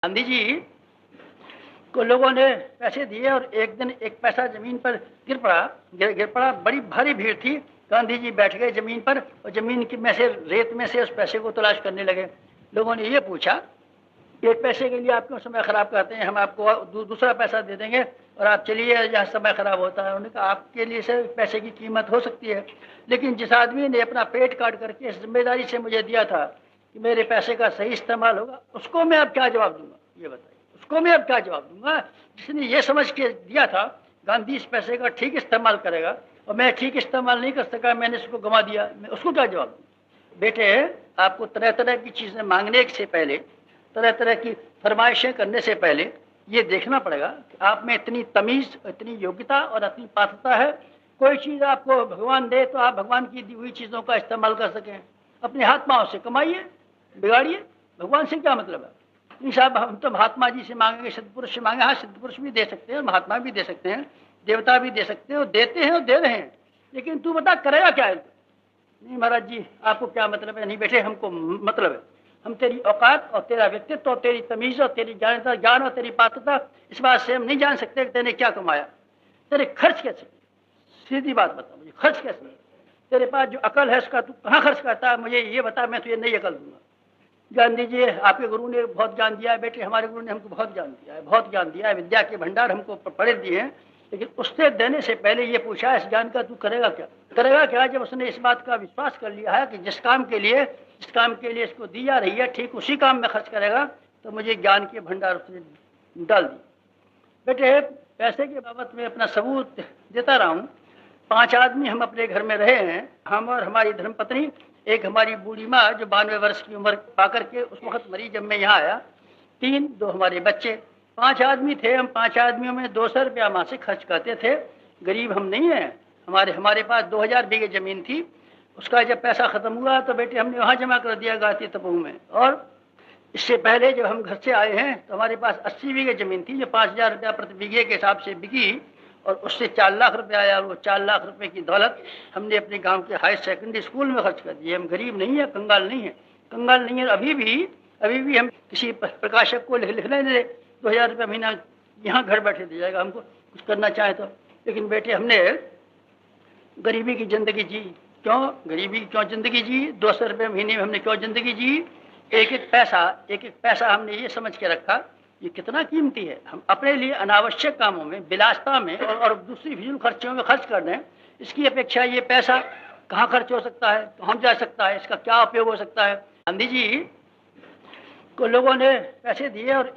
गांधी जी को लोगों ने पैसे दिए और एक दिन एक पैसा जमीन पर गिर पड़ा। बड़ी भारी भीड़ थी। गांधी जी बैठ गए जमीन पर और जमीन की में से रेत में से उस पैसे को तलाश करने लगे। लोगों ने ये पूछा, एक पैसे के लिए आप क्यों समय खराब करते हैं, हम आपको दूसरा पैसा दे देंगे और आप चलिए जहाँ समय खराब होता है। उन्होंने कहा, आपके लिए से पैसे की कीमत हो सकती है, लेकिन जिस आदमी ने अपना पेट काट करके इस जिम्मेदारी से मुझे दिया था कि मेरे पैसे का सही इस्तेमाल होगा, उसको मैं अब क्या जवाब दूंगा? ये बताइए, उसको मैं अब क्या जवाब दूंगा? जिसने ये समझ के दिया था गांधी इस पैसे का ठीक इस्तेमाल करेगा और मैं ठीक इस्तेमाल नहीं कर सका, मैंने इसको गंवा दिया, मैं उसको क्या जवाब दूंगा? बेटे, आपको तरह तरह की चीजें मांगने से पहले, तरह तरह की फरमाइशें करने से पहले ये देखना पड़ेगा कि आप में इतनी तमीज, इतनी योग्यता और इतनी पात्रता है। कोई चीज आपको भगवान दे तो आप भगवान की दी हुई चीजों का इस्तेमाल कर सकें। अपने हाथ पांव से कमाइए, बिगाड़िए, भगवान से क्या मतलब है? नहीं साहब, हम तो महात्मा जी से मांगेंगे, सिद्ध पुरुष से मांगे। हाँ, सिद्ध पुरुष भी दे सकते हैं, महात्मा भी दे सकते हैं, देवता भी दे सकते हैं, और देते हैं और दे रहे हैं, लेकिन तू बता करेगा क्या है? नहीं महाराज जी, आपको क्या मतलब है? नहीं बेटे, हमको मतलब है। हम तेरी औकात और तेरा व्यक्तित्व और तेरी तमीज और तेरी ज्ञान और तेरी पात्रता, इस बात से हम नहीं जान सकते कि तेने क्या कमाया, तेरे खर्च कैसे। सीधी बात बता मुझे, खर्च कैसे? तेरे पास जो अकल है उसका तू कहाँ खर्च करता है, मुझे ये बता, मैं तुझे नई अकल दूंगा। ज्ञान दीजिए, आपके गुरु ने बहुत ज्ञान दिया है बेटे, हमारे गुरु ने हमको बहुत ज्ञान दिया है, बहुत ज्ञान दिया है, विद्या के भंडार हमको पढ़े दिए हैं, लेकिन उससे देने से पहले ये पूछा, इस ज्ञान का तू करेगा क्या? करेगा क्या? जब उसने इस बात का विश्वास कर लिया है कि जिस काम के लिए इसको दी जा रही है ठीक उसी काम में खर्च करेगा, तो मुझे ज्ञान के भंडार उसने डाल दी। बेटे, पैसे के बाबत में अपना सबूत देता रहा हूँ। 5 आदमी हम अपने घर में रहे हैं, हम और हमारी धर्मपत्नी, एक हमारी बूढ़ी माँ जो 92 वर्ष की उम्र पाकर के उस वक्त मरी जब मैं यहाँ आया, 2 हमारे बच्चे, 5 आदमी थे हम। 5 आदमियों में 200 रुपया मासिक खर्च करते थे। गरीब हम नहीं हैं। हमारे पास 2000 बीघे जमीन थी। उसका जब पैसा खत्म हुआ तो बेटे हमने वहाँ जमा कर दिया, गाती तपोह में। और इससे पहले जब हम घर से आए हैं तो हमारे पास 80 बीघे जमीन थी जो 5000 रुपया प्रति बीघे के हिसाब से बिकी, और उससे 4 लाख रुपया आया। वो 4 लाख रुपए की दौलत हमने अपने गांव के हाई सेकेंडरी स्कूल में खर्च कर दी। हम गरीब नहीं है, कंगाल नहीं है, कंगाल नहीं है। अभी भी हम किसी प्रकाशक को लिखने दे 2000 रुपया महीना यहाँ घर बैठे दे जाएगा हमको, कुछ करना चाहे तो। लेकिन बेटे, हमने गरीबी की जिंदगी जी। क्यों गरीबी, क्यों जिंदगी जी? 200 रुपये महीने में हमने क्यों जिंदगी जी? एक एक पैसा हमने ये समझ के रखा ये कितना कीमती है। हम अपने लिए अनावश्यक कामों में, विलासता में और दूसरी फिजूल खर्चों में खर्च कर दें। इसकी अपेक्षा ये पैसा कहाँ खर्च हो सकता है, कहाँ जा सकता है, इसका क्या उपयोग हो सकता है? गांधी जी को लोगों ने पैसे दिए और